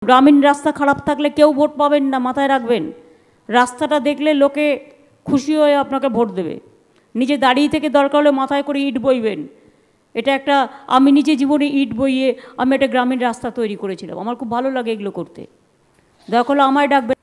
গ্রামীণ রাস্তা খারাপ থাকলে কেউ ভোট পাবেন না, মাথায় রাখবেন। রাস্তাটা দেখলে লোকে খুশি হয়ে আপনাকে ভোট দেবে। নিজে দাঁড়িয়ে থেকে দরকার হলে মাথায় করে ইট বইবেন। এটা একটা, আমি নিজে জীবনে ইট বইয়ে আমি একটা গ্রামীণ রাস্তা তৈরি করেছিলাম। আমার খুব ভালো লাগে এগুলো করতে। দরকার হলে আমায় ডাকবেন।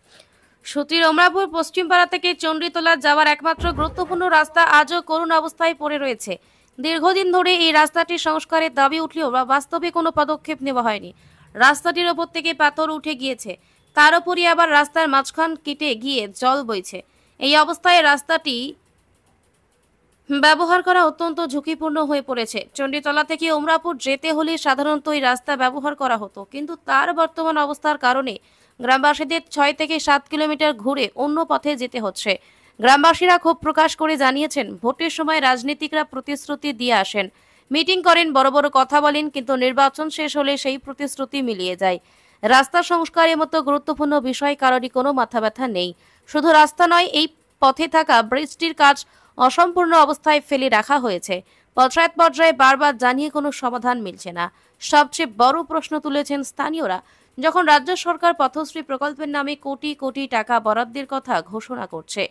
সুতির অমরাপুর পশ্চিমপাড়া থেকে চণ্ডীতলা যাওয়ার একমাত্র গুরুত্বপূর্ণ রাস্তা আজও করুণ অবস্থায় পড়ে রয়েছে। দীর্ঘদিন ধরে এই রাস্তাটি সংস্কারের দাবি উঠলেও বাস্তবে কোনো পদক্ষেপ নেওয়া হয়নি। রাস্তাটির ওপর থেকে পাথর উঠে গিয়েছে, তার উপরই আবার রাস্তার মাঝখান কেটে গিয়ে জল বইছে। এই অবস্থায় রাস্তাটি ব্যবহার করা অত্যন্ত ঝুঁকিপূর্ণ হয়ে পড়েছে। চণ্ডীতলা থেকে অমরাপুর যেতে হলে সাধারণত এই রাস্তা ব্যবহার করা হতো, কিন্তু তার বর্তমান অবস্থার কারণে গ্রামবাসীদের 6 থেকে 7 কিলোমিটার ঘুরে অন্য পথে যেতে হচ্ছে। গ্রামবাসীরা ক্ষোভ প্রকাশ করে জানিয়েছেন, ভোটের সময় রাজনীতিকরা প্রতিশ্রুতি দিয়ে আসেন, মিটিং করেন, বড় বড় কথা বলেন, কিন্তু নির্বাচন শেষ হলে সেই প্রতিশ্রুতি মিলিয়ে যায়। রাস্তা সংস্কারের মতো গুরুত্বপূর্ণ বিষয় কারোরই কোনো মাথা ব্যথা নেই। শুধু রাস্তা নয়, এই পথে থাকা ব্রিজটির কাজ অসম্পূর্ণ অবস্থায় ফেলে রাখা হয়েছে। পঞ্চায়েত পর্যায়ে বারবার জানিয়ে কোনো সমাধান মিলছে না। সবচেয়ে বড় প্রশ্ন তুলেছেন স্থানীয়রা, যখন রাজ্য সরকার পথশ্রী প্রকল্পের নামে কোটি কোটি টাকা বরাদ্দের কথা ঘোষণা করছে,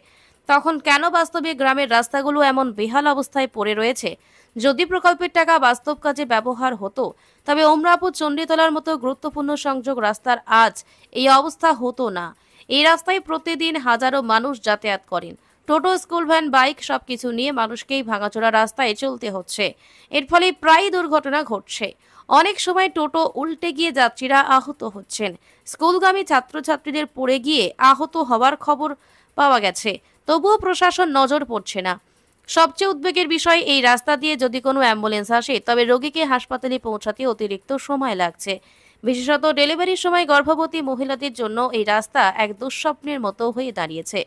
তখন কেন বাস্তবে গ্রামের রাস্তাগুলো এমন বেহাল অবস্থায় পড়ে রয়েছে? যদি প্রকল্পের টাকা বাস্তব কাজে ব্যবহার হতো, তবে অমরাপুর চণ্ডীতলার মতো গুরুত্বপূর্ণ সংযোগ রাস্তার আজ এই অবস্থা হতো না। এই রাস্তায় প্রতিদিন হাজারো মানুষ যাতায়াত করেন। টোটো, স্কুল ভ্যান, বাইক সবকিছু নিয়ে মানুষকেই ভাঙাচোরা রাস্তায় চলতে হচ্ছে। এর ফলে প্রায় দুর্ঘটনা ঘটছে। অনেক সময় টোটো উল্টে গিয়ে যাত্রীরা আহত হচ্ছেন। স্কুলগামী ছাত্রছাত্রীদের পড়ে গিয়ে আহত হওয়ার খবর পাওয়া গেছে, তবুও প্রশাসন নজর পড়ছে না। সবচেয়ে উদ্বেগের বিষয়, এই রাস্তা দিয়ে যদি কোনো অ্যাম্বুলেন্স আসে, তবে রোগীকে হাসপাতালে পৌঁছাতে অতিরিক্ত সময় লাগছে। বিশেষত ডেলিভারির সময় গর্ভবতী মহিলাদের জন্য এই রাস্তা এক দুঃস্বপ্নের মতো হয়ে দাঁড়িয়েছে।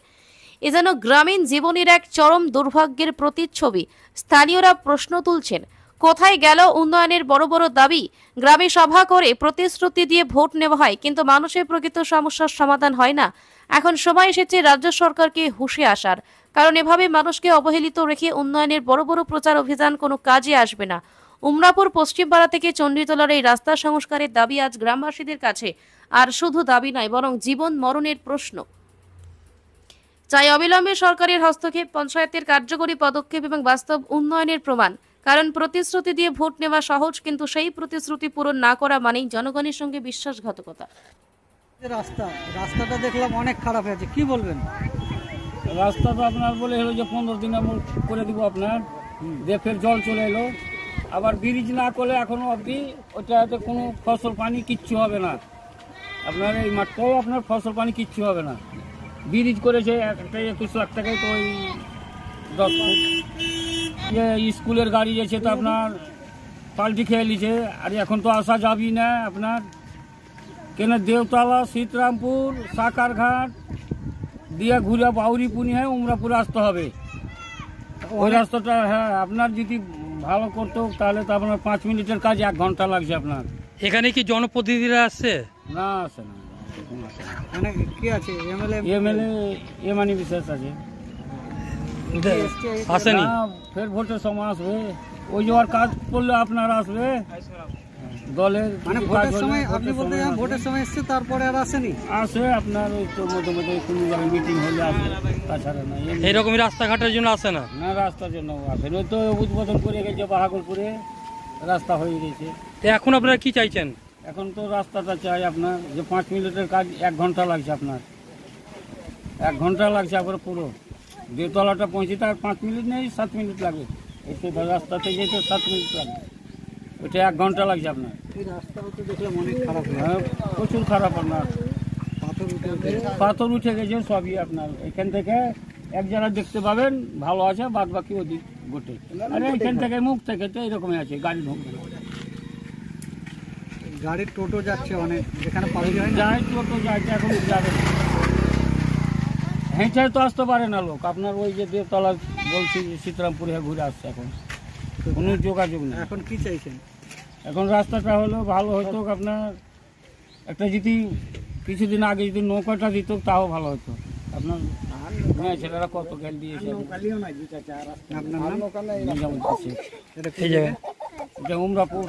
এ যেন গ্রামীণ জীবনের এক চরম দুর্ভাগ্যের প্রতিচ্ছবি। স্থানীয়রা প্রশ্ন তুলছেন, কোথায় গেল উন্নয়নের বড় বড় দাবি? গ্রামে সভা করে প্রতিশ্রুতি দিয়ে ভোট নেওয়া হয়, কিন্তু মানুষের প্রকৃত সমস্যার সমাধান হয় না। এখন সময় এসেছে রাজ্য সরকারকে হুঁশে আসার, কারণ এভাবে মানুষকে অবহেলিত রেখে উন্নয়নের বড় বড় প্রচার অভিযান কোনো কাজে আসবে না। উমরাপুর পশ্চিমপাড়া থেকে চণ্ডীতলার এই রাস্তা সংস্কারের দাবি আজ গ্রামবাসীদের কাছে আর শুধু দাবি নয়, বরং জীবন মরণের প্রশ্ন। চাই অবিলম্বে সরকারের হস্তক্ষেপ, পঞ্চায়েতের কার্যকরী পদক্ষেপ এবং বাস্তব উন্নয়নের প্রমাণ। কারণ প্রতিশ্রুতি দিয়ে ভোট নেওয়া সহজ, কিন্তু সেই প্রতিশ্রুতি পূরণ না করা মানেই জনগণের সঙ্গে বিশ্বাসঘাতকতা। রাস্তাটা দেখলাম অনেক খারাপ হয়েছে, কি বলবেন? রাস্তাটা আপনার বলে হলো যে 15 দিন আমরা করে দিব আপনার, দিয়ে ফের জল চলে এলো। আবার ব্রিজ না করলে এখনো অবধি ওটাতে কোনো ফসল পানি কিচ্ছু হবে না। আপনার এই মাঠটাও আপনার ফসল পানি কিচ্ছু হবে না। ব্রিজ করেছে একটা 21 লাখ টাকায়, তো ওই 10 ফুট স্কুলের গাড়ি যেছে তো আপনার পাল্টি খেয়ে নিছে। আর এখন তো আসা যাবি না আপনার, কেন দেওতলা, সীতরামপুর, সাকারঘাট দিয়ে ঘুরে বাউরি পুনি হয়ে উমরাপুরে আসতে হবে। ওই রাস্তাটা হ্যাঁ আপনার যদি ভালো করতো তাহলে তো আপনার 5 মিনিটের কাজ 1 ঘন্টা লাগছে আপনার। এখানে কি জনপ্রতিনিধিরা আসছে? না, আসে না। মানে কি আছে, এমএলএ এমানি বিশেষ আছে, আসেনি। ফের ভোটের সময় আসবে, ওই যে আর কাজ করলে আপনার আসবে দলের। মানে ভোটের সময় আপনি বলতে যান, ভোটের সময় এসছে তারপরে আর আসেনি? আসে আপনার ওই তো মধ্যে মধ্যে কোনো জায়গায় মিটিং হলে আসে, তাছাড়া না। এইরকমই রাস্তাঘাটের জন্য আসে না? না, রাস্তার জন্য আসে। ওই তো উদ্বোধন করে গেছে বাহাগরপুরে, রাস্তা হয়ে গেছে। তো এখন আপনারা কি চাইছেন? এখন তো রাস্তাটা চাই আপনার, যে 5 মিনিটের কাজ 1 ঘন্টা লাগছে আপনার, 1 ঘন্টা লাগছে আপনার পুরো দেওতলাটা পৌঁছতে। আর 5 মিনিট নেই, 7 মিনিট লাগবে। একটু রাস্তাতে যেতে 7 মিনিট লাগবে, ওইটা 1 ঘন্টা লাগছে আপনার। এই রাস্তাও তো দেখলাম অনেক খারাপ, প্রচুর খারাপ আপনার, পাথর উঠে গেছে সবই আপনার। এখান থেকে এক জায়গায় দেখতে পাবেন ভালো আছে, বাদ বাকি ওদিক গোটে। আর এখান থেকে মুখ থেকে তো এইরকমই আছে, গাড়ি ঢুকবে, গাড়ির টোটো যাচ্ছে অনেক, যেখানে পাবলিক হয় না যায় টোটো যাচ্ছে, এখন যাবে হেঁটে তো আসতে পারে না লোক আপনার। ওই যে দেওতলা বলছি সীতারামপুরে ঘুরে আসছে, এখন কোনো যোগাযোগ নেই। এখন কি চাইছেন? এখন রাস্তাটা হলো ভালো হতো আপনার, একটা যদি কিছুদিন আগে যদি নৌকাটা দিত তাও ভালো হতো আপনার। মেয়ে ছেলেরা কত গেল দিয়েছে। আপনার নাম? এই জায়গায় এটা উমরাপুর।